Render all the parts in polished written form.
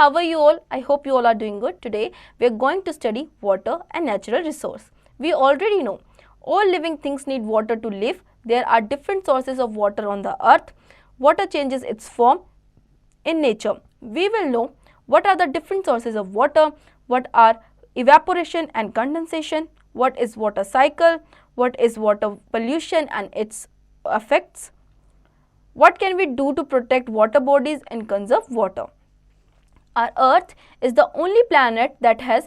how are you all? I hope you all are doing good. Today we are going to study water and natural resource. We already know all living things need water to live. There are different sources of water on the earth. Water changes its form in nature. We will know what are the different sources of water, what are evaporation and condensation, what is water cycle, what is water pollution and its effects, what can we do to protect water bodies and conserve water. Our earth is the only planet that has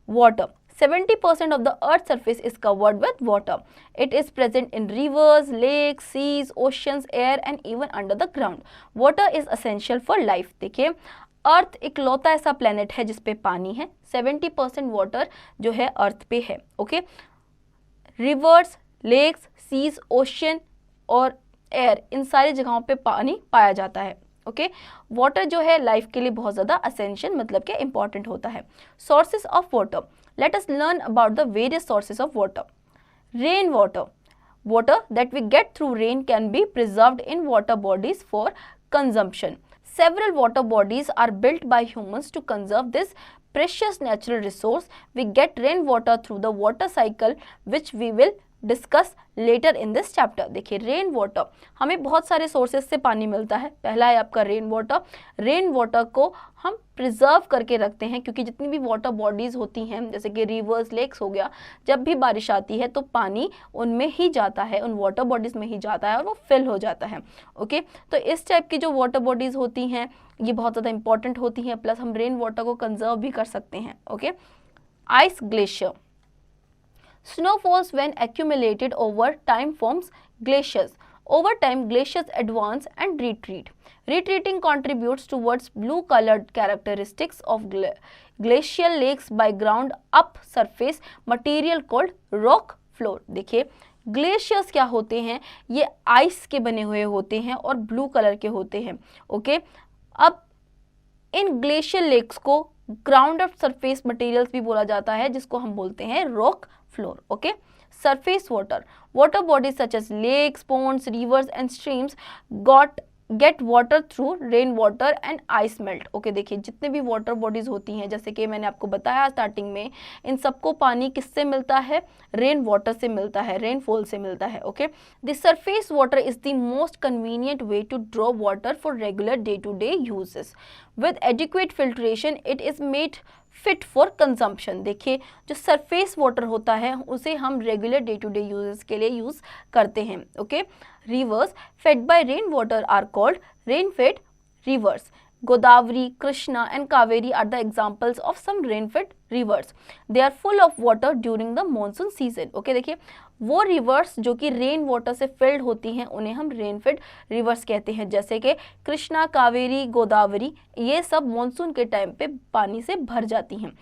water. 70% of the earth's surface is covered with water. It is present in rivers, lakes, seas, oceans, air and even under the ground. Water is essential for life. देखिए अर्थ इकलौता ऐसा planet है जिसपे पानी है. 70% water जो है earth पे है. Okay, rivers, lakes, seas, ocean और एयर, इन सारी जगहों पे पानी पाया जाता है. ओके, वाटर जो है लाइफ के लिए बहुत ज़्यादा असेंशियल मतलब कि इंपॉर्टेंट होता है. Sources of water. Let us learn about the various sources of water. Rain water. Water that we get through rain can be preserved in water bodies for consumption. Several water bodies are built by humans to conserve this precious natural resource. We get rainwater through the water cycle, which we will discuss later in this chapter. देखिए rain water, हमें बहुत सारे sources से पानी मिलता है. पहला है आपका रेन वाटर. रेन वाटर को हम प्रिजर्व करके रखते हैं क्योंकि जितनी भी वाटर बॉडीज़ होती हैं जैसे कि रिवर्स, लेक्स हो गया, जब भी बारिश आती है तो पानी उनमें ही जाता है, उन वाटर बॉडीज़ में ही जाता है और वो फिल हो जाता है. ओके, तो इस टाइप की जो वाटर बॉडीज़ होती हैं ये बहुत ज़्यादा इंपॉर्टेंट होती हैं. प्लस हम रेन वाटर को कंजर्व भी कर सकते हैं. Okay, ice glacier. Snow falls when accumulated over time forms glaciers. Over time, glaciers advance and retreat. Retreating contributes towards blue-colored characteristics of glacial lakes by ground up surface material called rock floor. देखिए glaciers क्या होते हैं, ये ice के बने हुए होते हैं और ब्लू कलर के होते हैं. ओके, अब इन ग्लेशियल लेक्स को ग्राउंड अप सरफेस मटेरियल्स भी बोला जाता है जिसको हम बोलते हैं rock floor. Okay, surface water. Water bodies such as lakes, ponds, rivers and streams get water through rain water and ice melt. Okay, देखिए जितने भी वाटर बॉडीज होती हैं जैसे कि मैंने आपको बताया स्टार्टिंग में, इन सबको पानी किससे मिलता है, रेन वाटर से मिलता है, रेनफॉल से मिलता है. Okay, the surface water is the most convenient way to draw water for regular day to day uses. With adequate filtration it is made fit for consumption. देखिए जो सरफेस वाटर होता है उसे हम regular day to day uses के लिए use करते हैं. Okay, rivers fed by rainwater are called rain-fed rivers. Godavari, Krishna and Kaveri are the examples of some rain-fed rivers. They are full of water during the monsoon season. Okay, देखिए वो reverse जो कि rain water से field होती हैं उन्हें हम rain-fade reverse कहते हैं. जैसे कि कृष्णा, कावेरी, गोदावरी, ये सब मॉनसून के टाइम पे पानी से भर जाती हैं.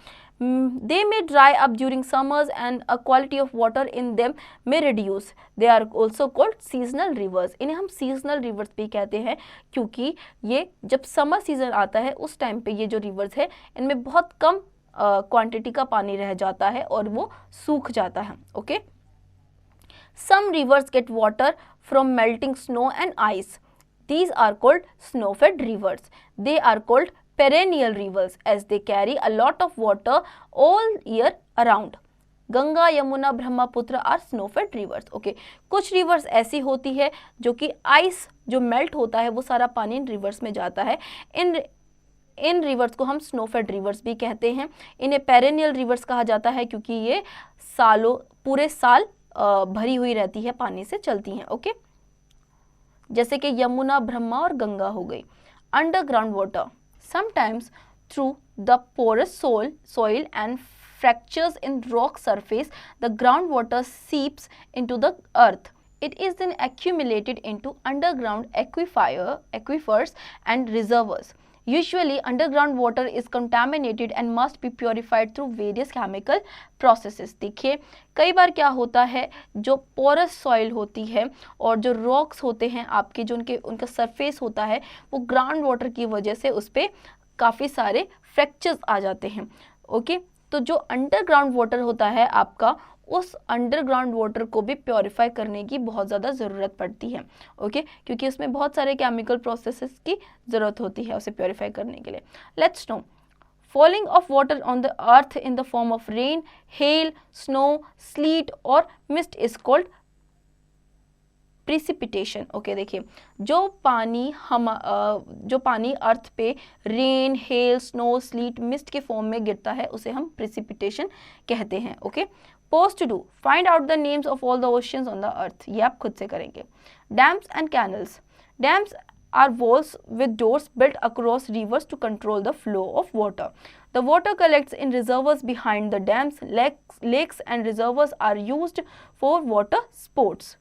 They may dry up during summers and a quality of water in them may reduce. They are also called seasonal rivers. इन्हें हम seasonal rivers भी कहते हैं क्योंकि ये जब समर सीजन आता है उस टाइम पे ये जो रिवर्स है इनमें बहुत कम क्वांटिटी का पानी रह जाता है और वो सूख जाता है. Okay, some rivers get water from melting snow and ice. These are called snow-fed rivers. They are called perennial rivers as they carry a lot of water all year around. Ganga, Yamuna, Brahmaputra are snowfed rivers. Okay, कुछ rivers ऐसी होती है जो कि ice जो melt होता है वो सारा पानी इन रिवर्स में जाता है. इन रिवर्स को हम स्नोफेड रिवर्स भी कहते हैं. इन्हें पेरेनियल रिवर्स कहा जाता है क्योंकि ये पूरे साल भरी हुई रहती है, पानी से चलती हैं. ओके, जैसे कि यमुना, ब्रह्मा और गंगा हो गई. Underground water. Sometimes through the porous soil and fractures in rock surface, the groundwater seeps into the earth. It is then accumulated into underground aquifers and reservoirs. Usually, underground water is contaminated and must be purified through various chemical processes. देखिए कई बार क्या होता है, जो porous soil होती है और जो रॉक्स होते हैं आपके जो उनका सरफेस होता है वो ग्राउंड वाटर की वजह से उस पर काफ़ी सारे फ्रैक्चर्स आ जाते हैं. ओके, तो जो अंडरग्राउंड वाटर होता है आपका उस अंडरग्राउंड वाटर को भी प्योरीफाई करने की बहुत ज़्यादा ज़रूरत पड़ती है. ओके, क्योंकि उसमें बहुत सारे केमिकल प्रोसेसेस की ज़रूरत होती है उसे प्योरीफाई करने के लिए. Let's no Falling of water on the earth in the form of rain, hail, snow, sleet or mist is called precipitation. Okay देखिए, जो पानी अर्थ पे rain, hail, snow, sleet, mist के फॉर्म में गिरता है उसे हम प्रिसिपिटेशन कहते हैं। Okay, post to do, find out the names of all the oceans on the earth, ये आप खुद से करेंगे। Dams and canals, dams are walls with doors built across rivers to control the flow of water. The water collects in reservoirs behind the dams. Lakes and reservoirs are used for water sports.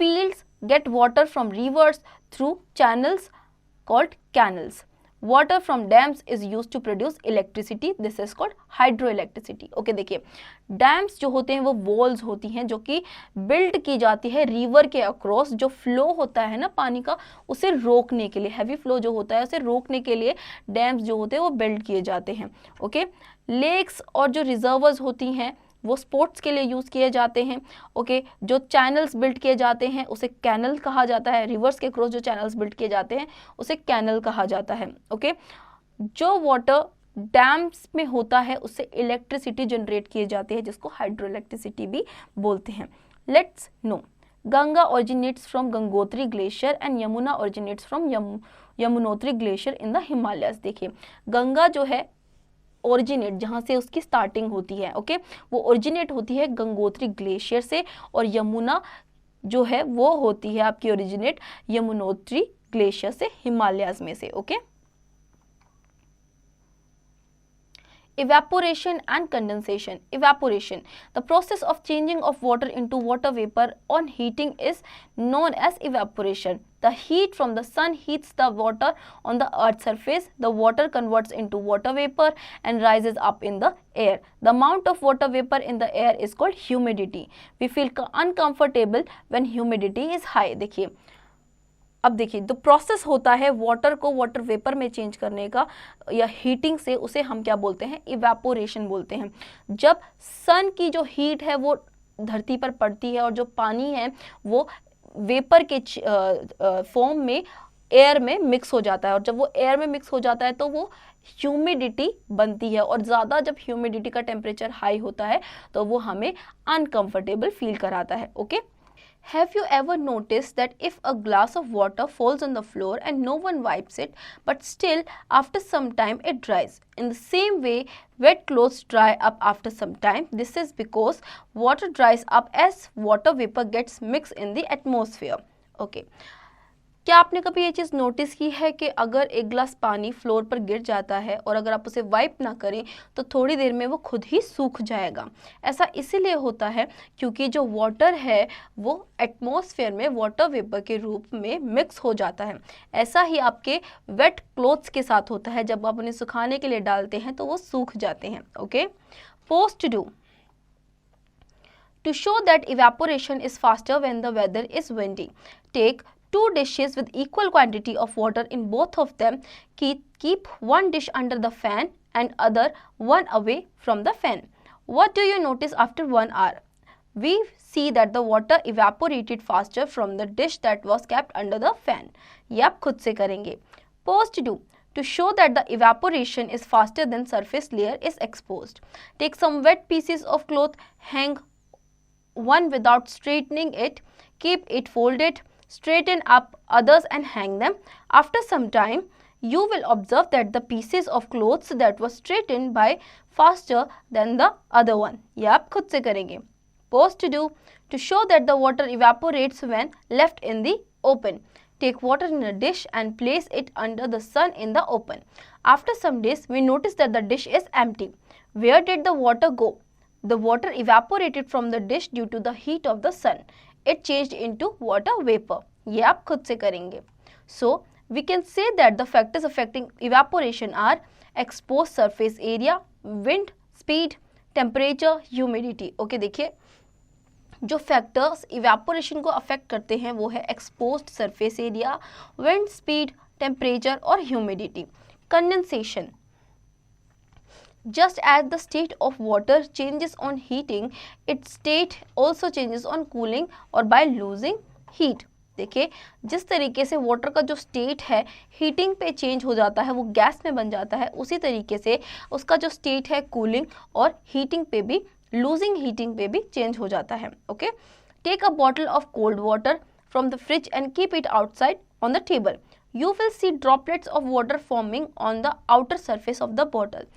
Fields get water from rivers through channels called canals. Water from dams is used to produce electricity. This is called hydroelectricity. Okay, देखिए, dams जो होते हैं वो walls होती हैं जो कि build की जाती है रिवर के अक्रॉस, जो फ्लो होता है ना पानी का उसे रोकने के लिए, हैवी फ्लो जो होता है उसे रोकने के लिए डैम्स जो होते हैं वो बिल्ड किए जाते हैं। ओके, लेक्स और जो रिजर्वर्स होती हैं वो स्पोर्ट्स के लिए यूज़ किए जाते हैं। ओके, जो चैनल्स बिल्ड किए जाते हैं उसे कैनल कहा जाता है। रिवर्स के क्रॉस जो चैनल्स बिल्ड किए जाते हैं उसे कैनल कहा जाता है। ओके, जो वाटर डैम्स में होता है उससे इलेक्ट्रिसिटी जनरेट की जाती है जिसको हाइड्रो इलेक्ट्रिसिटी भी बोलते हैं। Let's no, Ganga originates from Gangotri glacier and Yamuna originates from Yamunotri glacier in the Himalayas. देखिए, गंगा जो है ओरिजिनेट, जहाँ से उसकी स्टार्टिंग होती है, ओके, वो ओरिजिनेट होती है गंगोत्री ग्लेशियर से, और यमुना जो है वो होती है आपकी ओरिजिनेट यमुनोत्री ग्लेशियर से, हिमालयाज में से। Okay, evaporation and condensation. Evaporation, the process of changing of water into water vapor on heating is known as evaporation. The heat from the sun heats the water on the earth's surface. The water converts into water vapor and rises up in the air. The amount of water vapor in the air is called humidity. We feel uncomfortable when humidity is high. देखिए, अब देखिए, जो process होता है water को water vapour में change करने का या हीटिंग से, उसे हम क्या बोलते हैं? इवेपोरेशन बोलते हैं। जब सन की जो हीट है वो धरती पर पड़ती है और जो पानी है वो वेपर के फॉर्म में एयर में मिक्स हो जाता है, और जब वो एयर में मिक्स हो जाता है तो वो ह्यूमिडिटी बनती है, और ज़्यादा जब ह्यूमिडिटी का टेम्परेचर हाई होता है तो वो हमें अनकंफर्टेबल फील कराता है। Okay, Have you ever noticed that if a glass of water falls on the floor and no one wipes it, but still after some time it dries? In the same way, wet clothes dry up after some time. This is because water dries up as water vapor gets mixed in the atmosphere. Okay. क्या आपने कभी ये चीज़ notice की है कि अगर एक गिलास पानी फ्लोर पर गिर जाता है और अगर आप उसे वाइप ना करें तो थोड़ी देर में वो खुद ही सूख जाएगा? ऐसा इसीलिए होता है क्योंकि जो वाटर है वो एटमॉस्फेयर में वाटर वेपर के रूप में मिक्स हो जाता है। ऐसा ही आपके वेट क्लोथ्स के साथ होता है, जब आप उन्हें सुखाने के लिए डालते हैं तो वो सूख जाते हैं। Okay, post do, to show that evaporation is faster when the weather is windy, take 2 dishes with equal quantity of water in both of them. Keep one dish under the fan and other one away from the fan. What do you notice after 1 hour? We see that the water evaporated faster from the dish that was kept under the fan. ये आप खुद से करेंगे। Post do, to show that the evaporation is faster than surface layer is exposed. Take some wet pieces of cloth, hang one without straightening it, keep it folded, straighten up others and hang them. After some time, you will observe that the pieces of clothes that were straightened by faster than the other one. ये आप खुद से करेंगे। Post do, to show that the water evaporates when left in the open. Take water in a dish and place it under the sun in the open. After some days, we notice that the dish is empty. Where did the water go? The water evaporated from the dish due to the heat of the sun. It changed into water vapor. ये आप खुद से करेंगे। So, we can say that the factors affecting evaporation are exposed surface area, wind, speed, temperature, humidity. Okay, देखिए, जो factors evaporation को affect करते हैं वो है exposed surface area, wind speed, temperature और humidity. Condensation, just as the state of water changes on heating, its state also changes on cooling or by losing heat. देखिए जिस तरीके से वाटर का जो स्टेट है हीटिंग पे चेंज हो जाता है, वो गैस में बन जाता है, उसी तरीके से उसका जो स्टेट है कूलिंग और हीटिंग पे भी, लूजिंग हीटिंग पे भी चेंज हो जाता है। Okay, take a bottle of cold water from the fridge and keep it outside on the table. You will see droplets of water forming on the outer surface of the bottle.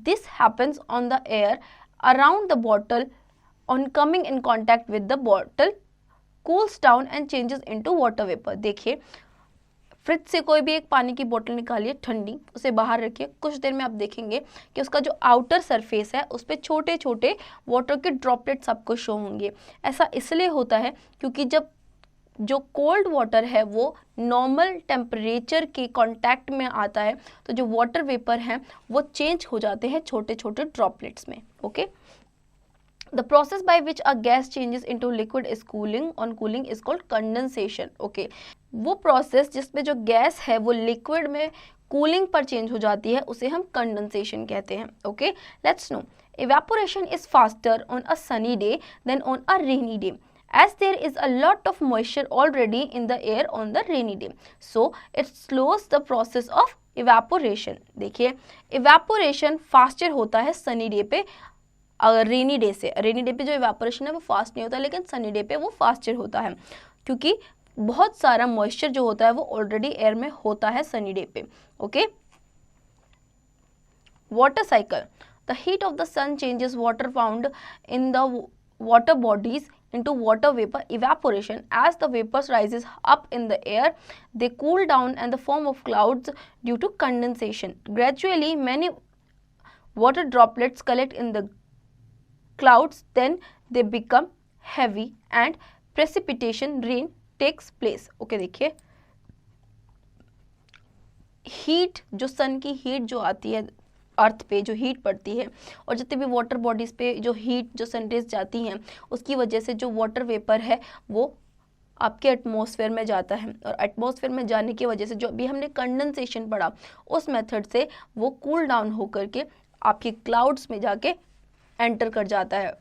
This happens on the air around the bottle. On coming in contact with the bottle, cools down and changes into water vapor. देखिए fridge से कोई भी एक पानी की बोतल निकालिए ठंडी, उसे बाहर रखिए, कुछ देर में आप देखेंगे कि उसका जो आउटर सरफेस है उस पर छोटे छोटे वाटर के ड्रॉपलेट्स आपको शो होंगे। ऐसा इसलिए होता है क्योंकि जब जो कोल्ड वाटर है वो नॉर्मल टेम्परेचर के कांटेक्ट में आता है तो जो वाटर वेपर हैं वो चेंज हो जाते हैं छोटे छोटे ड्रॉपलेट्स में। Okay, the process by which a gas changes into liquid is cooling, on cooling is called condensation. Okay, वो प्रोसेस जिसमें जो गैस है वो लिक्विड में कूलिंग पर चेंज हो जाती है उसे हम कंडेंसेशन कहते हैं। Okay, let's know, evaporation is faster on a sunny day than on a rainy day, as there is a lot of moisture already in the air on the rainy day, so it slows the process of evaporation. देखिए evaporation faster होता है sunny day पे rainy day से। Rainy day पे जो evaporation है वो fast नहीं होता, लेकिन सनी डे पे वो फास्टर होता है क्योंकि बहुत सारा मॉइस्चर जो होता है वो ऑलरेडी एयर में होता है सनी डे पे। Okay, water cycle, the heat of the sun changes water found in the water bodies into water vapor evaporation. As the vapors rises up in the air, they cool down and the form of clouds due to condensation. Gradually many water droplets collect in the clouds, then they become heavy and precipitation, rain takes place. Okay, देखिए heat, जो सन की heat जो आती है earth पे, जो heat पड़ती है और जितने भी वाटर बॉडीज़ पे जो हीट, जो सनरेज जाती हैं, उसकी वजह से जो वाटर वेपर है वो आपके एटमॉस्फेयर में जाता है और एटमॉस्फेयर में जाने की वजह से जो अभी हमने कंडेंसेशन पढ़ा उस मेथड से वो कूल डाउन होकर के आपके क्लाउड्स में जाके एंटर कर जाता है।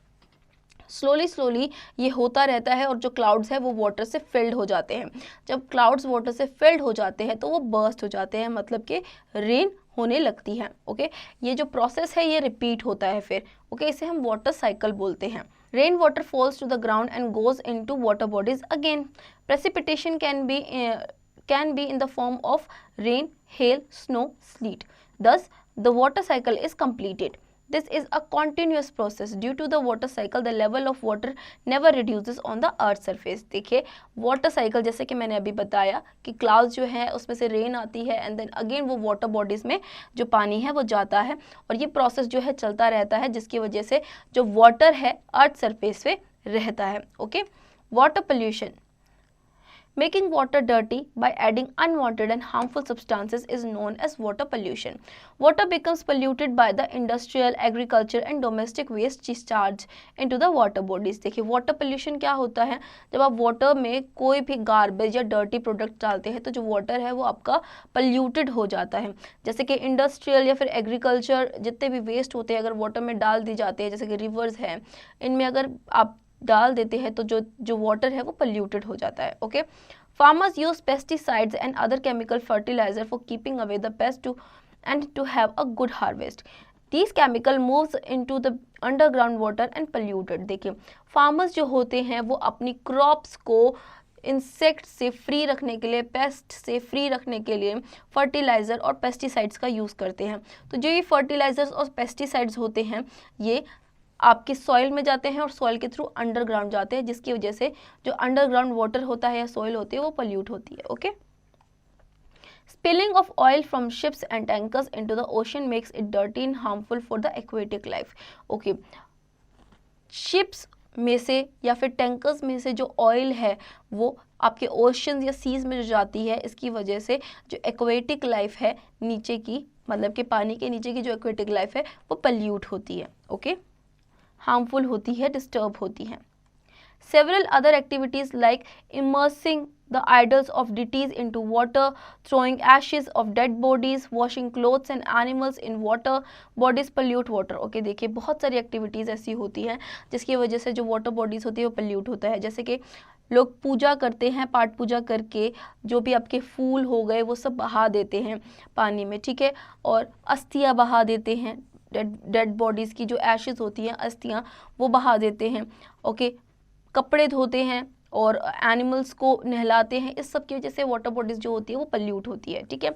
स्लोली स्लोली ये होता रहता है और जो क्लाउड्स है वो वाटर से फिल्ड हो जाते हैं। जब क्लाउड्स वाटर से फिल्ड हो जाते हैं तो वो बर्स्ट हो जाते हैं, मतलब कि रेन होने लगती है। ओके, ये जो प्रोसेस है ये रिपीट होता है फिर। ओके, इसे हम वाटर साइकिल बोलते हैं। Rain water falls to the ground and goes into water bodies again. Precipitation can be in the form of rain, hail, snow, sleet. Thus, the water cycle is completed. This is a continuous process. Due to the water cycle, the level of water never reduces on the earth surface. देखिए water cycle जैसे कि मैंने अभी बताया कि clouds जो है उसमें से रेन आती है एंड देन अगेन वो वाटर बॉडीज़ में जो पानी है वो जाता है और ये प्रोसेस जो है चलता रहता है जिसकी वजह से जो वाटर है अर्थ सरफेस पे रहता है। Okay, water pollution, making water dirty by adding unwanted and harmful substances is known as water pollution. Water becomes polluted by the industrial, agriculture and domestic waste discharged into the water bodies. देखिए water pollution क्या होता है, जब आप water में कोई भी garbage या डर्टी प्रोडक्ट डालते हैं तो जो वाटर है वो आपका पोल्यूटेड हो जाता है। जैसे कि इंडस्ट्रियल या फिर एग्रीकल्चर जितने भी वेस्ट होते हैं अगर वाटर में डाल दी जाते हैं, जैसे कि रिवर्स हैं, इनमें अगर आप डाल देते हैं तो जो वाटर है वो पोल्यूटेड हो जाता है। Okay, farmers use pesticides and other chemical fertiliser for keeping away the pest to have a good harvest. These chemical moves into the underground water and polluted. देखिए फार्मर्स जो होते हैं वो अपनी क्रॉप्स को इंसेक्ट से फ्री रखने के लिए, पेस्ट से फ्री रखने के लिए फर्टिलाइज़र और पेस्टिसाइड्स का यूज़ करते हैं। तो जो ये फर्टिलाइजर्स और पेस्टिसाइड्स होते हैं ये आपके सॉइल में जाते हैं और सॉइल के थ्रू अंडरग्राउंड जाते हैं, जिसकी वजह से जो अंडरग्राउंड वाटर होता है या सॉइल होती है वो पोल्यूट होती है। Okay, Spilling of oil from ships and tankers into the ocean makes it dirty and harmful for the aquatic life. Okay, ships में से या फिर टैंकर्स में से जो ऑयल है वो आपके ओशंस या सीज में जो जाती है, इसकी वजह से जो एक्वेटिक लाइफ है नीचे की, मतलब कि पानी के नीचे की जो एक्वेटिक लाइफ है वो पोल्यूट होती है। ओके, हार्मफुल होती है, डिस्टर्ब होती है। Several other activities like immersing the idols of deities into water, throwing ashes of dead bodies, washing clothes and animals in water bodies pollute water. Okay, देखिए बहुत सारी एक्टिविटीज़ ऐसी होती हैं जिसकी वजह से जो वाटर बॉडीज़ होती है वो पोल्यूट होता है। जैसे कि लोग पूजा करते हैं, पाठ पूजा करके जो भी आपके फूल हो गए वो सब बहा देते हैं पानी में, ठीक है। और अस्थियाँ बहा देते हैं, डेड बॉडीज़ की जो एशेज होती हैं, अस्थियाँ, वो बहा देते हैं, ओके। कपड़े धोते हैं और एनिमल्स को नहलाते हैं। इस सब की वजह से वाटर बॉडीज़ जो होती है वो पल्यूट होती है, ठीक है।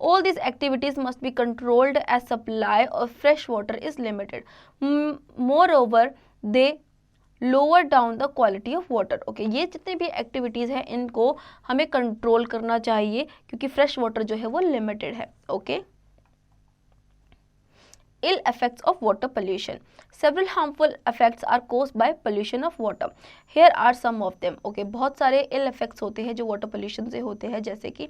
All these activities must be controlled as supply of fresh water is limited. Moreover, they lower down the quality of water. Okay, ये जितने भी एक्टिविटीज़ हैं इनको हमें कंट्रोल करना चाहिए क्योंकि फ्रेश वाटर जो है वो लिमिटेड है, okay. Ill effects of water pollution. Several harmful effects are caused by pollution of water. Here are some of them. Okay, बहुत सारे ill effects होते हैं जो water pollution से होते हैं, जैसे कि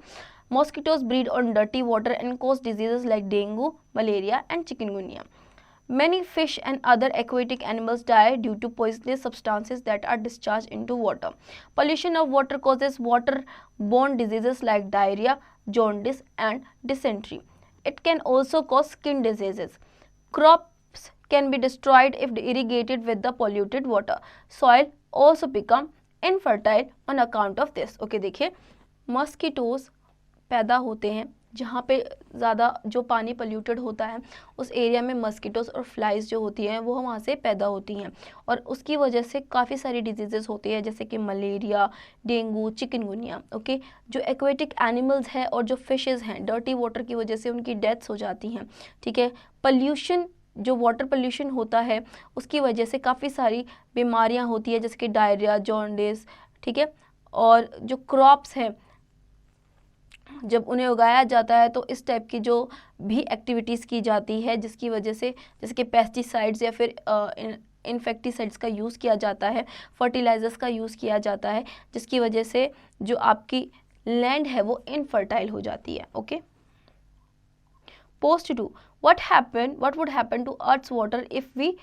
mosquitoes breed on dirty water and cause diseases like dengue, malaria and chikungunya. Many fish and other aquatic animals die due to poisonous substances that are discharged into water. Pollution of water causes water-borne diseases like diarrhea, jaundice and dysentery. It can also cause skin diseases. Crops can be destroyed if irrigated with the polluted water. Soil also become infertile on account of this. Okay, देखिए mosquitoes पैदा होते हैं जहाँ पे ज़्यादा जो पानी polluted होता है उस एरिया में मस्कीटोज और फ्लाइज जो होती हैं वो वहाँ से पैदा होती हैं और उसकी वजह से काफ़ी सारी डिजीज़ेस होती है जैसे कि मलेरिया, डेंगू, चिकनगुनिया, ओके। जो एक्वेटिक एनिमल्स हैं और जो फिशेस हैं डर्टी वाटर की वजह से उनकी डेथ्स हो जाती हैं, ठीक है। पल्यूशन, जो वाटर पोल्यूशन होता है उसकी वजह से काफ़ी सारी बीमारियाँ होती है जैसे कि डायरिया, जॉन्डिस, ठीक है। और जो क्रॉप्स हैं जब उन्हें उगाया जाता है तो इस टाइप की जो भी एक्टिविटीज़ की जाती है जिसकी वजह से जैसे कि पेस्टिसाइड्स या फिर इनफेक्टिसाइड्स का यूज़ किया जाता है, फर्टिलाइजर्स का यूज़ किया जाता है, जिसकी वजह से जो आपकी लैंड है वो इनफर्टाइल हो जाती है, okay. Post to what would happen to earth's water if we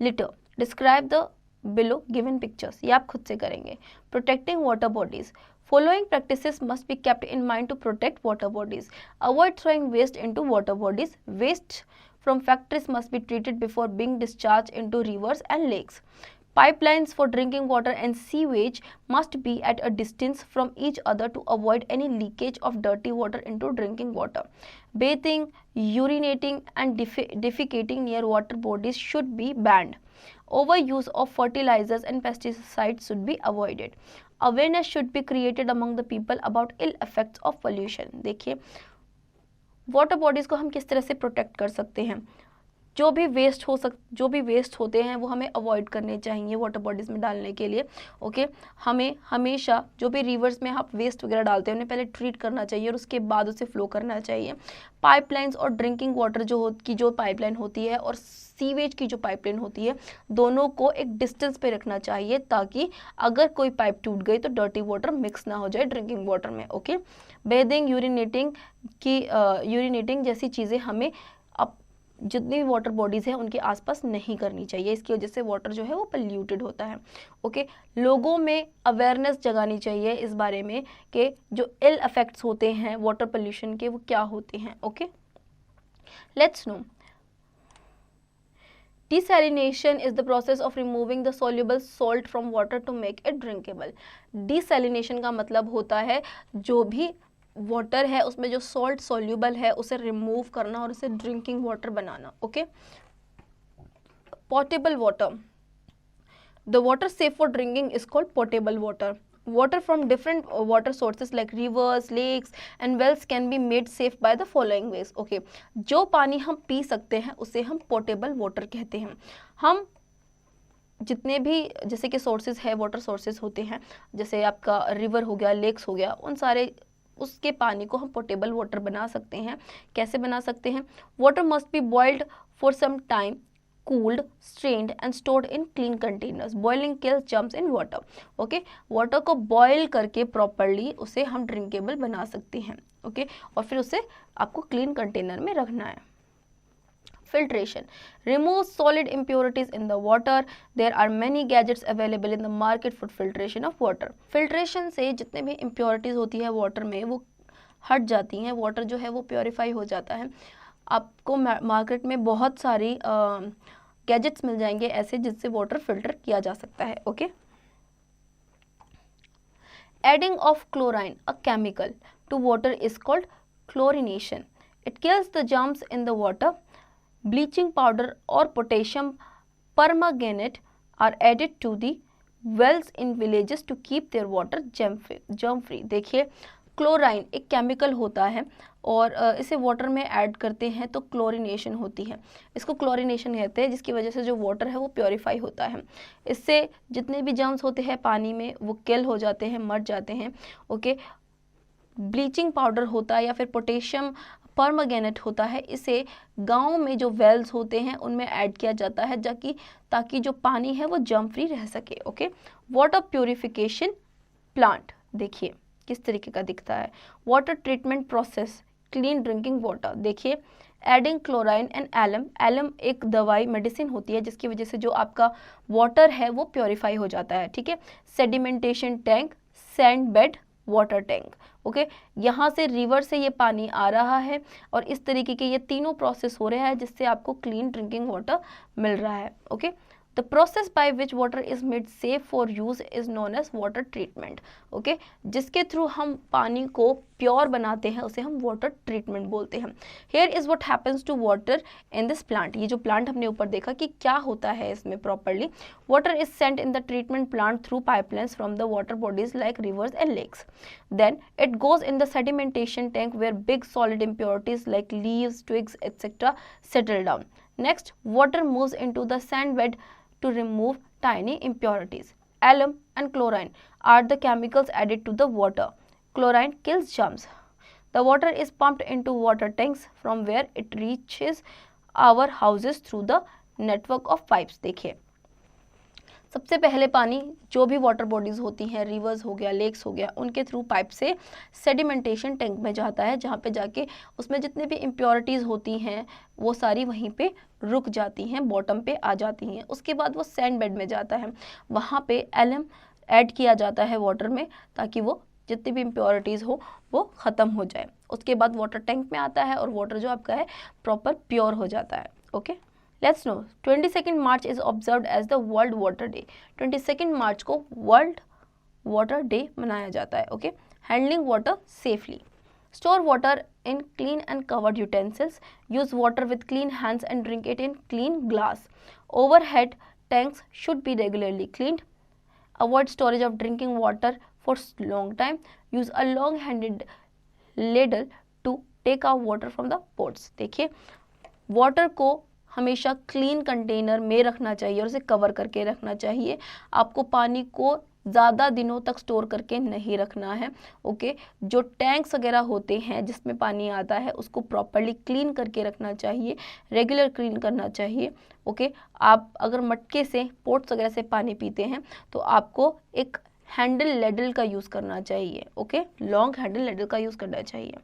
litter? Describe the below given pictures. ये आप खुद से करेंगे। Protecting water bodies. Following practices must be kept in mind to protect water bodies. Avoid throwing waste into water bodies. Waste from factories must be treated before being discharged into rivers and lakes. Pipelines for drinking water and sewage must be at a distance from each other to avoid any leakage of dirty water into drinking water. Bathing, urinating and defecating near water bodies should be banned. Overuse of fertilizers and pesticides should be avoided. Awareness should be created among the people about ill effects of pollution. देखिए water bodies को हम किस तरह से protect कर सकते हैं। जो भी वेस्ट होते हैं वो हमें अवॉइड करने चाहिए वाटर बॉडीज़ में डालने के लिए, ओके। हमें हमेशा जो भी रिवर्स में आप वेस्ट वगैरह डालते हैं उन्हें पहले ट्रीट करना चाहिए और उसके बाद उसे फ्लो करना चाहिए। पाइपलाइंस और ड्रिंकिंग वाटर जो पाइपलाइन होती है और सीवेज की जो पाइपलाइन होती है दोनों को एक डिस्टेंस पे रखना चाहिए ताकि अगर कोई पाइप टूट गई तो डर्टी वाटर मिक्स ना हो जाए ड्रिंकिंग वाटर में, ओके। बेदिंग, यूरिनेटिंग जैसी चीज़ें हमें अब जितनी भी वाटर बॉडीज़ हैं उनके आसपास नहीं करनी चाहिए, इसकी वजह से वाटर जो है वो पोल्यूटेड होता है, ओके। लोगों में अवेयरनेस जगानी चाहिए इस बारे में कि जो इल इफेक्ट्स होते हैं वाटर पोल्यूशन के वो क्या होते हैं, okay. Let's no Desalination is the process of removing the soluble salt from water to make it drinkable. Desalination का मतलब होता है जो भी वाटर है उसमें जो सॉल्ट सोल्यूबल है उसे रिमूव करना और उसे drinking water banana, okay. Portable water, the water safe for drinking is called portable water. Water from different water sources like rivers, lakes and wells can be made safe by the following ways. Okay, जो पानी हम P सकते हैं उसे हम portable water कहते हैं. हम जितने भी जैसे कि सोर्सेज है, वाटर सोर्सेज होते हैं, जैसे आपका रिवर हो गया, लेक्स हो गया, उन सारे उसके पानी को हम पोर्टेबल वाटर बना सकते हैं. कैसे बना सकते हैं? Water must be boiled for some time, cooled, strained and stored in clean containers. Boiling kills germs in water. Okay, water को बॉयल करके प्रॉपरली उसे हम ड्रिंकेबल बना सकते हैं, ओके, और फिर उसे आपको क्लीन कंटेनर में रखना है. Filtration removes solid impurities in the water. There are many gadgets available in the market for filtration of water. Filtration से जितने भी impurities होती है वाटर में वो हट जाती हैं, वाटर जो है वो प्योरीफाई हो जाता है. आपको मार्केट में बहुत सारी गैजेट्स मिल जाएंगे ऐसे जिससे वाटर फिल्टर किया जा सकता है, okay. Adding of chlorine, a chemical, to water is called chlorination. It kills the germs in the water. Bleaching powder or potassium permanganate are added to the wells in villages to keep their water germ free. देखिए chlorine एक chemical होता है और इसे water में add करते हैं तो क्लोरिनेशन होती है, इसको क्लोरिनेशन कहते हैं, जिसकी वजह से जो वाटर है वो प्योरीफाई होता है। इससे जितने भी जर्म्स होते हैं पानी में वो किल हो जाते हैं, मर जाते हैं। ओके, ब्लीचिंग पाउडर होता है या फिर पोटेशियम परमैंगनेट होता है, इसे गांव में जो वेल्स होते हैं उनमें ऐड किया जाता है ताकि जो पानी है वो जर्म फ्री रह सके। ओके, वाटर प्योरिफिकेशन प्लांट देखिए किस तरीके का दिखता है। Water treatment process, clean drinking water. देखिए adding chlorine and alum, alum एक दवाई मेडिसिन होती है जिसकी वजह से जो आपका वाटर है वो प्योरीफाई हो जाता है। ठीक है, sedimentation tank, sand bed, water tank. Okay, यहाँ से रिवर से ये पानी आ रहा है और इस तरीके के ये तीनों प्रोसेस हो रहा है जिससे आपको क्लीन ड्रिंकिंग वाटर मिल रहा है। Okay, the process by which water is made safe for use is known as water treatment. Okay, जिसके थ्रू हम पानी को प्योर बनाते हैं उसे हम वाटर ट्रीटमेंट बोलते हैं। Here is what happens to water in this plant. ये जो प्लांट हमने ऊपर देखा कि क्या होता है इसमें properly. Water is sent in the treatment plant through pipelines from the water bodies like rivers and lakes. Then it goes in the sedimentation tank where big solid impurities like leaves, twigs, etc. settle down. Next, water moves into the sand bed to remove tiny impurities. Alum and chlorine are the chemicals added to the water. Chlorine kills germs. The water is pumped into water tanks from where it reaches our houses through the network of pipes. देखिए सबसे पहले पानी जो भी water bodies होती हैं, reverse हो गया, लेक्स हो गया, उनके थ्रू पाइप से सेडिमेंटेशन टैंक में जाता है, जहाँ पे जाके उसमें जितने भी इम्प्योरिटीज़ होती हैं वो सारी वहीं पे रुक जाती हैं, बॉटम पे आ जाती हैं। उसके बाद वो सैंड बेड में जाता है, वहाँ पे एलम ऐड किया जाता है वाटर में ताकि वो जितनी भी इम्प्योरिटीज़ हो वो ख़त्म हो जाए। उसके बाद वाटर टैंक में आता है और वाटर जो आपका है प्रॉपर प्योर हो जाता है। Okay, let's know 22 March is observed as the world water day. 22 March को वर्ल्ड वाटर डे मनाया जाता है। Okay, handling water safely, store water in clean and covered utensils, use water with clean hands and drink it in clean glass. Overhead tanks should be regularly cleaned. Avoid storage of drinking water for long time. Use a long handed ladle to take out water from the pots. देखिए water को हमेशा clean container में रखना चाहिए और उसे cover करके रखना चाहिए। आपको पानी को ज़्यादा दिनों तक स्टोर करके नहीं रखना है। ओके, जो टैंक्स वगैरह होते हैं जिसमें पानी आता है उसको प्रॉपरली क्लीन करके रखना चाहिए, रेगुलर क्लीन करना चाहिए। ओके, आप अगर मटके से, पोट्स वगैरह से पानी पीते हैं तो आपको एक हैंडल लेडल का यूज़ करना चाहिए। ओके, लॉन्ग हैंडल लेडल का यूज़ करना चाहिए।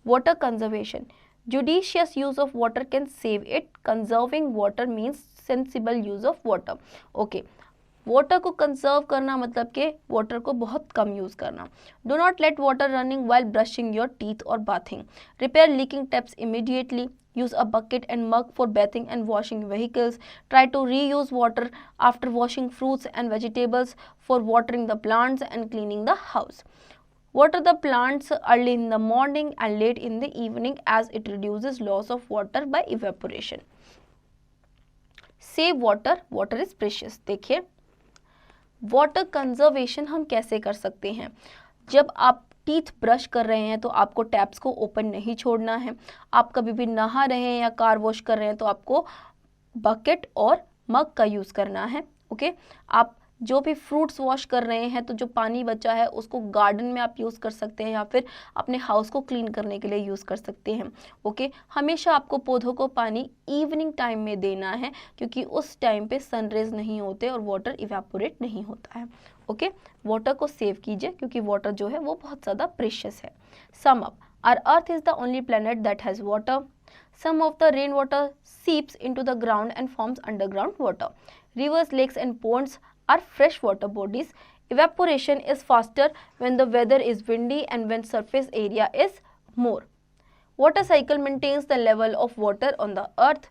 Water conservation, judicious use of water can save it. Conserving water means sensible use of water. Okay, water को कंजर्व करना मतलब कि वाटर को बहुत कम यूज़ करना। Do not let water running while brushing your teeth और bathing. Repair leaking taps immediately. use a bucket and mug for bathing and washing vehicles. Try to reuse water after washing fruits and vegetables, for watering the plants and cleaning the house. Water the plants early in the morning and late in the evening as it reduces loss of water by evaporation. Save water, water is precious. देखिए water conservation हम कैसे कर सकते हैं। जब आप teeth brush कर रहे हैं तो आपको टैप्स को ओपन नहीं छोड़ना है। आप कभी भी नहा रहे हैं या कार वॉश कर रहे हैं तो आपको बकेट और मग का यूज़ करना है। ओके, आप जो भी फ्रूट्स वॉश कर रहे हैं तो जो पानी बचा है उसको गार्डन में आप यूज़ कर सकते हैं या फिर अपने हाउस को क्लीन करने के लिए यूज़ कर सकते हैं। ओके, हमेशा आपको पौधों को पानी इवनिंग टाइम में देना है क्योंकि उस टाइम पे सनरेज नहीं होते और वाटर इवेपोरेट नहीं होता है। ओके, वाटर को सेव कीजिए क्योंकि वाटर जो है वो बहुत ज़्यादा प्रेशियस है। Sum up, our earth is the only planet that has water. Some of the rainwater seeps into the ground and forms underground water. Rivers, lakes and ponds are freshwater bodies. Evaporation is faster when the weather is windy and when surface area is more. Water cycle maintains the level of water on the earth.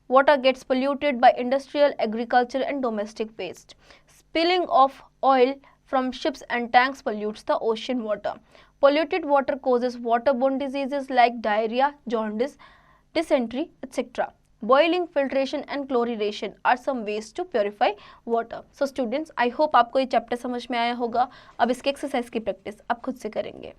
Water gets polluted by industrial, agriculture and domestic waste. Spilling of oil, from ships and tanks pollutes the ocean water. Polluted water causes waterborne diseases like diarrhea, jaundice, dysentery, etc. Boiling, filtration and chlorination are some ways to purify water. So students, I hope आपको ये chapter समझ में आया होगा. अब इसके exercise की practice आप खुद से करेंगे.